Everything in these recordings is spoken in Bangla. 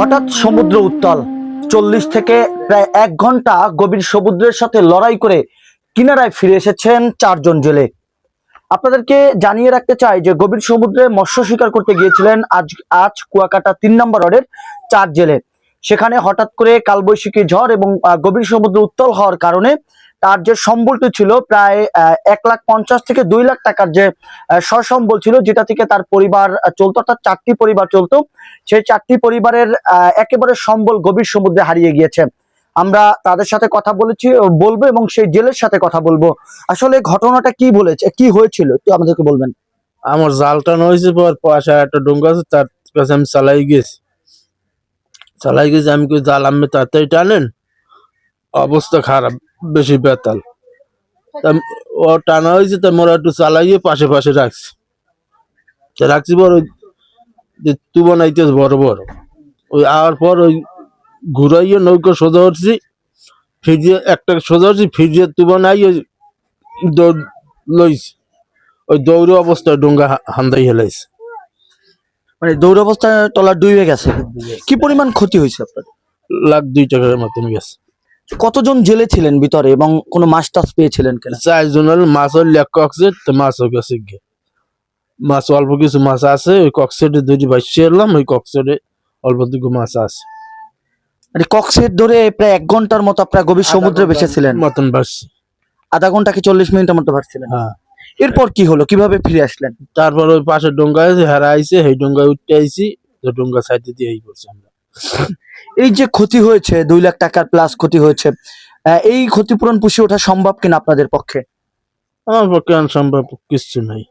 হঠাৎ সমুদ্র উত্তাল 40 থেকে প্রায় 1 ঘন্টা গভীর সমুদ্রের সাথে লড়াই করে কিনারায় ফিরে এসেছেন 4 জন জেলে। আপনাদেরকে জানিয়ে রাখতে চাই যে গভীর সমুদ্রে মৎস্য শিকার করতে গিয়েছিলেন আজ কুয়াকাটা 3 নম্বর ওয়ার্ডের 4 জেলে। সেখানে হঠাৎ করে কালবৈশাখী ঝড় এবং গভীর সমুদ্র উত্তাল হওয়ার কারণে তার যে সম্বলটি ছিল প্রায় 1,50,000 থেকে 2 লাখ টাকার যে সসম্বল ছিল, যেটা থেকে তার পরিবার চলতো, অর্থাৎ 4টি পরিবার চলতো, সেই 4টি পরিবারের একেবারে সম্বল গভীর সমুদ্রে হারিয়ে গিয়েছে। আমরা তাদের সাথে কথা বলবো এবং সেই জেলের সাথে কথা বলবো। আসলে ঘটনাটা কি হয়েছিল একটু আমাদেরকে বলবেন। আমার জাল টানা হয়েছে, পর পাশে একটা ডোঙ্গা আছে, তার কাছে আমি চালাই গেছি। আমি জাল আমি তাড়াতাড়ি টানেন, অবস্থা খারাপ, বেশি বেতাল। ও টানা হয়েছে, তা মোরা একটু চালাইয়ে পাশে পাশে রাখছি পর ওই যে তুবা নাইতেছে বড় বড়, ওই আওয়ার পর ওই ঘুরাইয়ে নৌকা সোজা উঠছি, ফিরিয়ে একটা সোজা উঠছি, ফিরিয়ে তুবা নাই ওই দৌড় লইছি। ওই দৌড়ে অবস্থায় ডোঙ্গা হান্দাই হেলাইছে। মানে দৌড় অবস্থায় ট্রলার ডুবে গেছে। কি পরিমাণ ক্ষতি হয়েছে আপনার? $1,02,000 মতন গেছে। কতজন জেলে ছিলেন ভিতরে এবং কোনো মাছ টাছ পেয়েছিলেন কিনা? 4 জনের মাছ হল এক কক্সেট, তো মাছও গেছে গিয়ে। মাছ অল্প কিছু মাছ আছে, ওই কক্সেটে দুটি ভাসিয়ে এলাম, ওই কক্সেটে অল্প কিছু মাছ আছে। মানে কক্সেট ধরে প্রায় 1 ঘন্টার মতো আপনারা গভীর সমুদ্রে ভেসেছিলেন? মতন ভাসছি। আধা ঘন্টা কি 40 মিনিটের মতো ভাসছিলেন? হ্যাঁ। এরপর কি হলো, কিভাবে ফিরে আসলেন? তারপর ওই পাশে ডোঙ্গা আছে, হেরা আইছে, সেই ডোঙ্গায় উঠতে আইছি, তো ডোঙ্গা সাইডে দিয়ে পড়ছি আমরা। এই যে ক্ষতি হয়েছে 2 লাখ টাকার প্লাস ক্ষতি হয়েছে, এই ক্ষতিপূরণ পুষিয়ে ওঠা সম্ভব কিনা আপনাদের পক্ষে? আমার পক্ষে সম্ভব কিছু নাই।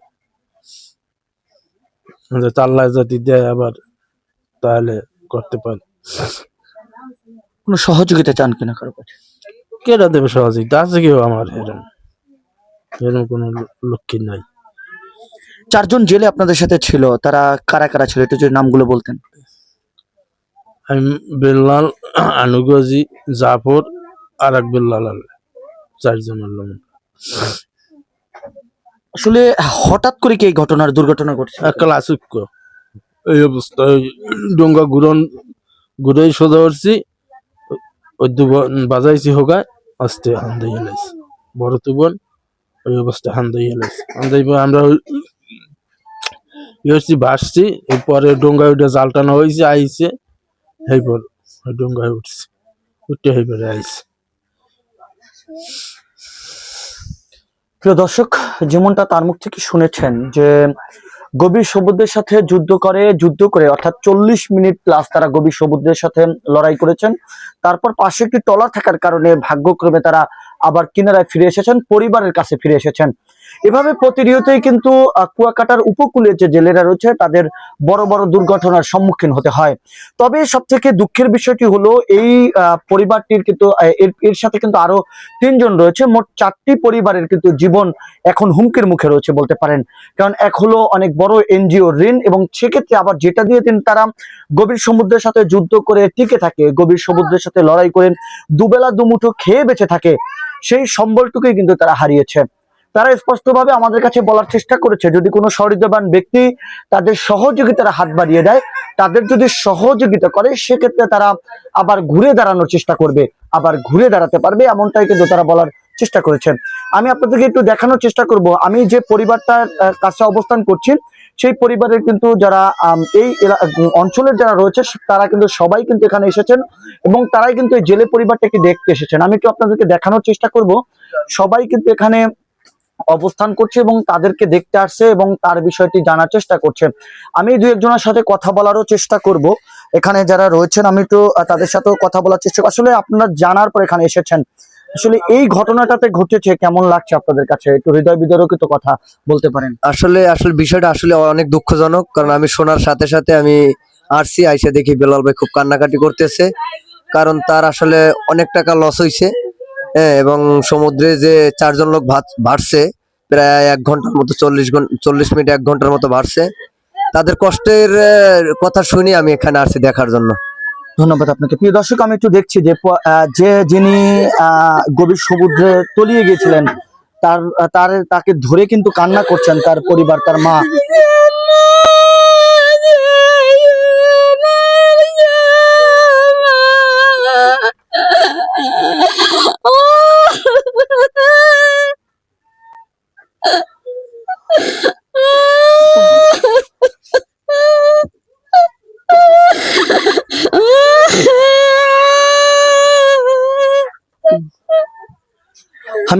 আল্লাহ যদি দেয় আবার, তাহলে করতে পারি। কোনো সহযোগিতা চান কিনা কারো কাছে? কেটা দেবে সহযোগিতা? আছে কেউ আমার এরকম কোনো লক্ষ্মী নাই। 4 জন জেলে আপনাদের সাথে ছিল, তারা কারা কারা ছিল একটু যদি নামগুলো বলতেন। আমি বেল্লাল, আনুগজি, জাফর আর এক বেল্লাল, 4 জনের লোক। আসলে হঠাৎ করে কি এই দুর্ঘটনা ঘটছে? একলা আসুক এই অবস্থায় ডোঙ্গা ঘুরাই সোজা উঠছি, ওই দুবন বাজাইছি হোগায়, আস্তে হান্দাই হেলাইছি বড় তুবন, ওই অবস্থায় হান্দাই হেলাইছি। আমরা ভাসছি, এরপরে ডোঙ্গায় উঠে জাল টানা হয়েছে, আইছে, এইপর ওই ডোঙ্গায় উঠছে, উঠে এইবারে আইছে। প্রিয় দর্শক, যেমনটা তার মুখ থেকে শুনেছেন যে গভীর সমুদ্রের সাথে যুদ্ধ করে অর্থাৎ 40 মিনিট প্লাস তারা গভীর সমুদ্রের সাথে লড়াই করেছেন। তারপর পাশে একটি ট্রলার থাকার কারণে ভাগ্যক্রমে তারা আবার কিনারায় ফিরে এসেছেন, পরিবারের কাছে ফিরে এসেছেন। এভাবে প্রতিনিয়তই কিন্তু কুয়াকাটার উপকূলে যে জেলেরা রয়েছে তাদের বড় বড় দুর্ঘটনার সম্মুখীন হতে হয়। তবে সব থেকে দুঃখের বিষয়টি হলো এই পরিবারটির কিন্তু এর সাথে কিন্তু আরো 3 জন রয়েছে। মোট 4টি পরিবারের কিন্তু জীবন এখন হুমকির মুখে রয়েছে বলতে পারেন। কারণ এক হলো অনেক বড় এনজিও ঋণ, এবং সেক্ষেত্রে আবার যেটা দিয়ে তারা গভীর সমুদ্রের সাথে যুদ্ধ করে টিকে থাকে, গভীর সমুদ্রের সাথে লড়াই করে দুবেলা দুমুঠো খেয়ে বেঁচে থাকে, সেই সম্বলটুকুই কিন্তু তারা হারিয়েছে। তারা স্পষ্টভাবে আমাদের কাছে বলার চেষ্টা করেছে, যদি কোনো সহৃদয়বান ব্যক্তি তাদের সহযোগিতার হাত বাড়িয়ে দেয়, তাদের যদি সহযোগিতা করে, সেক্ষেত্রে তারা আবার ঘুরে দাঁড়ানোর চেষ্টা করবে, আবার ঘুরে দাঁড়াতে পারবে, এমনটাই কিন্তু তারা বলার চেষ্টা করেছেন। আমি আপনাদেরকে একটু দেখানোর চেষ্টা করব। আমি যে পরিবারটার কাছে অবস্থান করছি, সেই পরিবারের কিন্তু যারা এই অঞ্চলের যারা রয়েছে, তারা কিন্তু সবাই কিন্তু এখানে এসেছেন এবং তারাই কিন্তু এই জেলে পরিবারটাকে দেখতে এসেছেন। আমি একটু আপনাদেরকে দেখানোর চেষ্টা করব। সবাই কিন্তু এখানে অবস্থান করছে এবং তাদেরকে দেখতে আসছে এবং তার বিষয়টি জানার চেষ্টা করছে। আমি 2 একজনের সাথে কথা বলারও চেষ্টা করব। এখানে যারা রয়েছেন আমি একটু তাদের সাথেও কথা বলার চেষ্টা। আসলে আপনারা জানার পর এখানে এসেছেন, আসলে এই ঘটনাটাতে ঘটেছে কেমন লাগছে আপনাদের কাছে? একটু হৃদয় বিদারকিত কথা বলতে পারেন। আসলে বিষয়টা আসলে অনেক দুঃখজনক, কারণ আমি শোনার সাথে সাথে আমি আসছি, আইসা দেখি বেলাল ভাই খুব কান্নাকাটি করতেছে, কারণ তার আসলে অনেক টাকা লস হয়েছে। হ্যাঁ, এবং সমুদ্রে যে 4 জন লোক ভাসছে প্রায় 1 ঘন্টার মতো, 40 মিনিট 1 ঘন্টার মতো ভাসছে। তাদের কষ্টের কথা শুনি আমি এখানে আসছি দেখার জন্য। ধন্যবাদ আপনাকে। প্রিয় দর্শক, আমি একটু দেখছি যে যিনি গভীর সমুদ্রে তলিয়ে গিয়েছিলেন, তাকে ধরে কিন্তু কান্না করছেন তার পরিবার, তার মা।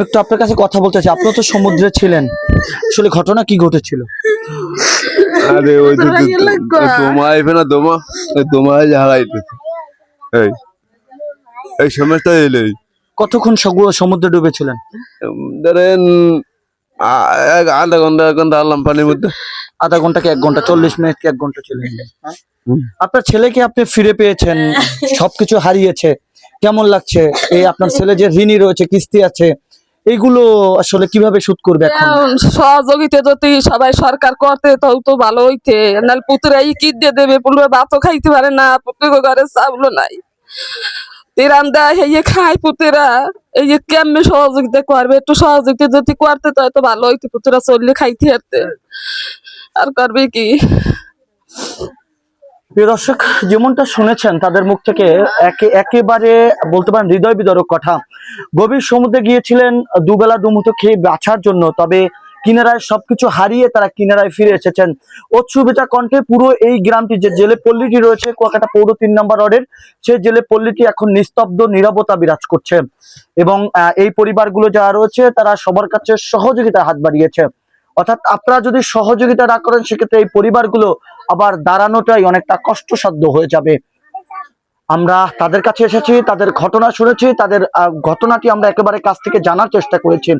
আমি একটু আপনার কাছে কথা বলতে চাই, আপনিও তো সমুদ্রে ছিলেন, আসলে ঘটনা কি ঘটেছিল? আরে ওই দোমা আইবে না, দোমা হারাইতে এই এই সমস্যা এলে কতক্ষণ সমুদ্রে ডুবেছিলেন? ধরেন আধা ঘন্টা আনলাম পানির মধ্যে। আধা ঘন্টা কি 1 ঘন্টা, 40 মিনিট কি 1 ঘন্টা ছিলেন? আপনার ছেলেকে আপনি ফিরে পেয়েছেন, সবকিছু হারিয়েছে, কেমন লাগছে? এই আপনার ছেলে যে ঋণী রয়েছে, কিস্তি আছে, এইগুলো আসলে কিভাবে শোধ করবে এখন? সহযোগিতা যদি সবাই সরকার করতে তাও তো ভালো হইতে, নাহলে পুতুরাই কি দিয়ে দেবে, পুলবে ভাতও খাইতে পারে না, পুতুর ঘরে চাউল নাই, তিরান দেয় হেয়ে খায় পুতেরা। এই যে কেমনে সহযোগিতা করবে, একটু সহযোগিতা যদি করতে তো হয়তো ভালো হইতো, পুতুরা চললে খাইতে হারতে, আর করবে কি? প্রিয় দর্শক, যেমনটা শুনেছেন তাদের মুখ থেকে একেবারে বলতে পারেন হৃদয় বিদারক কথা। গভীর সমুদ্রে গিয়েছিলেন দুবেলা দুমুঠো খেয়ে বাঁচার জন্য, তবে কিনারায় সবকিছু হারিয়ে তারা কিনারায় ফিরে এসেছেন। অশ্রুবিতা কণ্ঠে পুরো এই গ্রামটি, যে জেলে পল্লীটি রয়েছে কুয়াকাটা পৌর 3 নম্বর ওয়ার্ডের, সেই জেলে পল্লীটি এখন নিস্তব্ধ নীরবতা বিরাজ করছে। এবং এই পরিবারগুলো যারা রয়েছে তারা সবার কাছে সহযোগিতার হাত বাড়িয়েছে। অর্থাৎ আপনারা যদি সহযোগিতা না করেন, সেক্ষেত্রে এই পরিবারগুলো আবার দাঁড়ানোটাই অনেকটা কষ্টসাধ্য হয়ে যাবে। আমরা তাদের কাছে এসেছি, তাদের ঘটনা শুনেছি, তাদের ঘটনাটি আমরা একেবারে কাছ থেকে জানার চেষ্টা করেছি।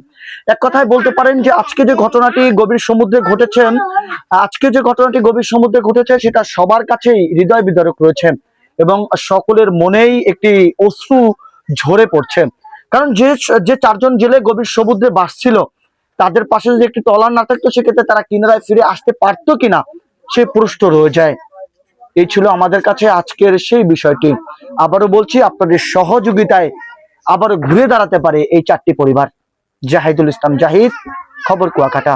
এক কথায় বলতে পারেন যে আজকে যে ঘটনাটি গভীর সমুদ্রে ঘটেছে, সেটা সবার কাছেই হৃদয় বিদারক রয়েছে এবং সকলের মনেই একটি অশ্রু ঝরে পড়ছে। কারণ যে 4 জন জেলে গভীর সমুদ্রে ভাসছিল, তাদের পাশে যদি একটি ট্রলার না থাকতো, সেক্ষেত্রে তারা কিনারায় ফিরে আসতে পারতো কিনা সে প্রশ্ন রয়ে যায়। এই ছিল আমাদের কাছে আজকের সেই বিষয়টি। আবারও বলছি, আপনাদের সহযোগিতায় আবারও ঘুরে দাঁড়াতে পারে এই 4টি পরিবার। জাহিদুল ইসলাম জাহিদ, খবর কুয়াকাটা।